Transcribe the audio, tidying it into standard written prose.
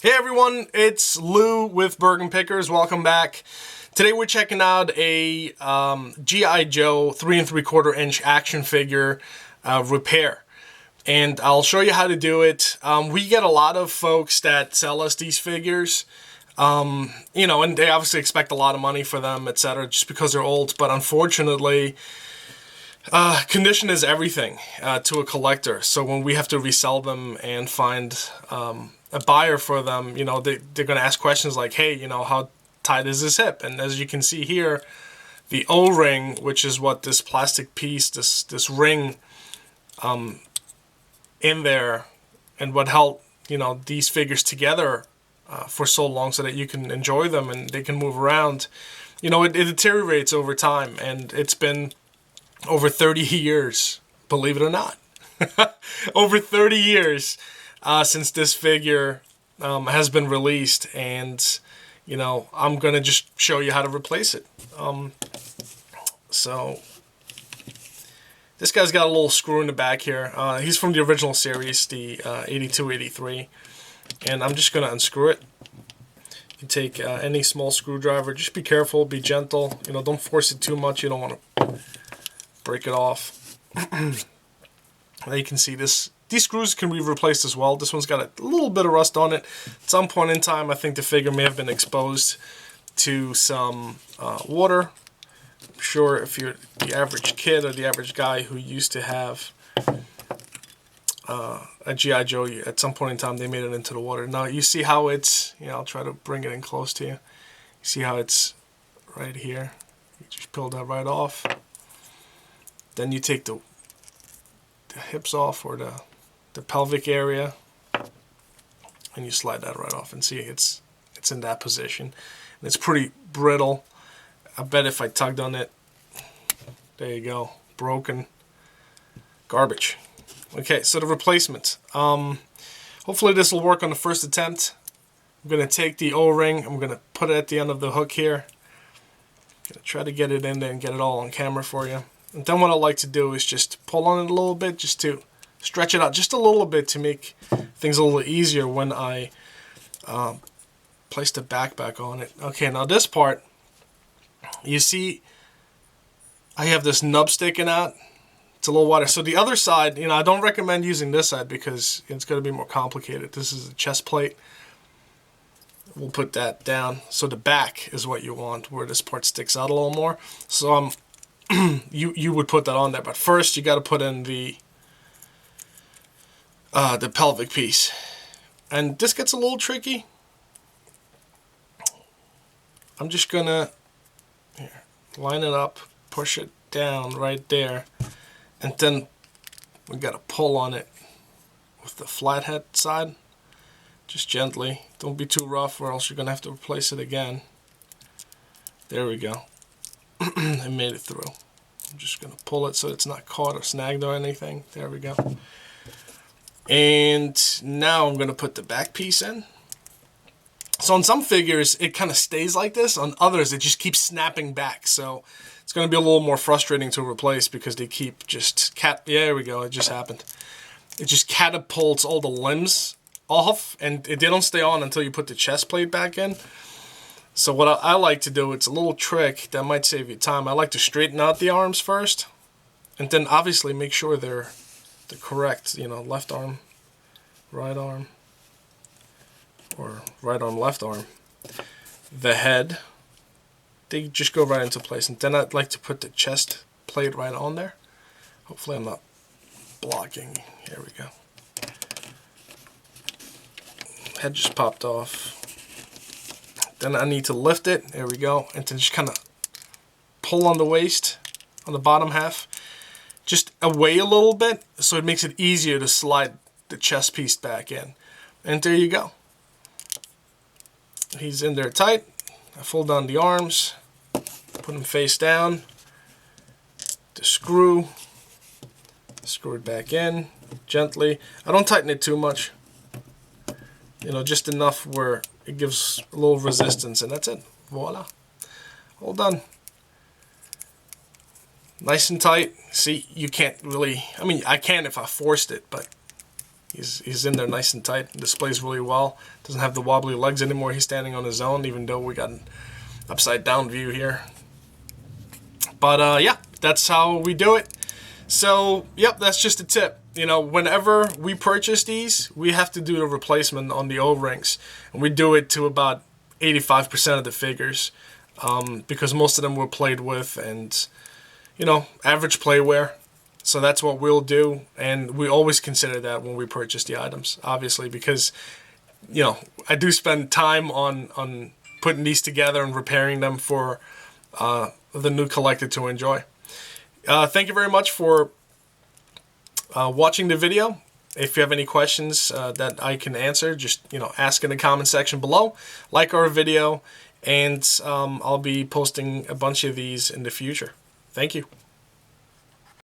Hey everyone, it's Lou with Bergen Pickers. Welcome back. Today we're checking out a G.I. Joe 3 3/4 inch action figure repair. And I'll show you how to do it. We get a lot of folks that sell us these figures, and they obviously expect a lot of money for them, etc., just because they're old. But unfortunately, condition is everything to a collector. So when we have to resell them and find a buyer for them, they're going to ask questions like, hey, how tight is this hip? And as you can see here, the O-ring, which is what this plastic piece, this ring in there, and what held these figures together for so long so that you can enjoy them and they can move around, it deteriorates over time. And it's been over 30 years, believe it or not. Over 30 years since this figure has been released, and I'm gonna just show you how to replace it. So this guy's got a little screw in the back here. He's from the original series, the 82, 83, and I'm just gonna unscrew it. You take any small screwdriver. Just be careful, be gentle. Don't force it too much. You don't want to break it off. Now you can see this. These screws can be replaced as well. This one's got a little bit of rust on it. At some point in time, I think the figure may have been exposed to some water. I'm sure if you're the average kid or the average guy who used to have a G.I. Joe, at some point in time they made it into the water. Now you see how it's, I'll try to bring it in close to you. You see how it's right here. You just peel that right off. Then you take the hips off, or the pelvic area, and you slide that right off, and see it's in that position. And it's pretty brittle. I bet if I tugged on it, there you go, broken, garbage. Okay, so the replacement. Hopefully this will work on the first attempt. I'm going to take the O-ring, I'm going to put it at the end of the hook here. I'm going to try to get it in there and get it all on camera for you. And then what I like to do is just pull on it a little bit, just to stretch it out just a little bit to make things a little easier when I place the back on it. Okay, now this part, you see I have this nub sticking out. It's a little wider. So the other side, I don't recommend using this side because it's going to be more complicated. This is a chest plate. We'll put that down. So the back is what you want, where this part sticks out a little more. So you would put that on there, but first you got to put in the pelvic piece, and this gets a little tricky. I'm just gonna line it up, push it down right there, and then we got to pull on it with the flathead side, just gently. Don't be too rough, or else you're gonna have to replace it again. There we go. I made it through. I'm just going to pull it so it's not caught or snagged or anything. There we go. And now I'm going to put the back piece in. So on some figures, it kind of stays like this. On others, it just keeps snapping back. So it's going to be a little more frustrating to replace because they keep just... Yeah, there we go. It just happened. It just catapults all the limbs off, and they don't stay on until you put the chest plate back in. So what I like to do, it's a little trick that might save you time. I like to straighten out the arms first, and then obviously make sure they're correct. Left arm, right arm, or right arm, left arm. The head, they just go right into place. And then I'd like to put the chest plate right on there. Hopefully I'm not blocking. Here we go. Head just popped off. Then I need to lift it, there we go, and then just kind of pull on the waist, on the bottom half, just away a little bit, so it makes it easier to slide the chest piece back in. And there you go. He's in there tight. I fold down the arms, put him face down, the screw it back in, gently. I don't tighten it too much, just enough where it gives a little resistance, and that's it. Voila. All done. Nice and tight. See, you can't really... I mean, I can if I forced it, but He's in there nice and tight. Displays really well. Doesn't have the wobbly legs anymore. He's standing on his own, even though we got an upside down view here. But yeah, that's how we do it. So yep, that's just a tip. You know, whenever we purchase these, we have to do the replacement on the O-rings, and we do it to about 85% of the figures, because most of them were played with and, you know, average play wear. So that's what we'll do, and we always consider that when we purchase the items, obviously, because, you know, I do spend time on putting these together and repairing them for the new collector to enjoy. Thank you very much for watching the video. If you have any questions that I can answer, just, you know, ask in the comment section below. Like our video, and I'll be posting a bunch of these in the future. Thank you.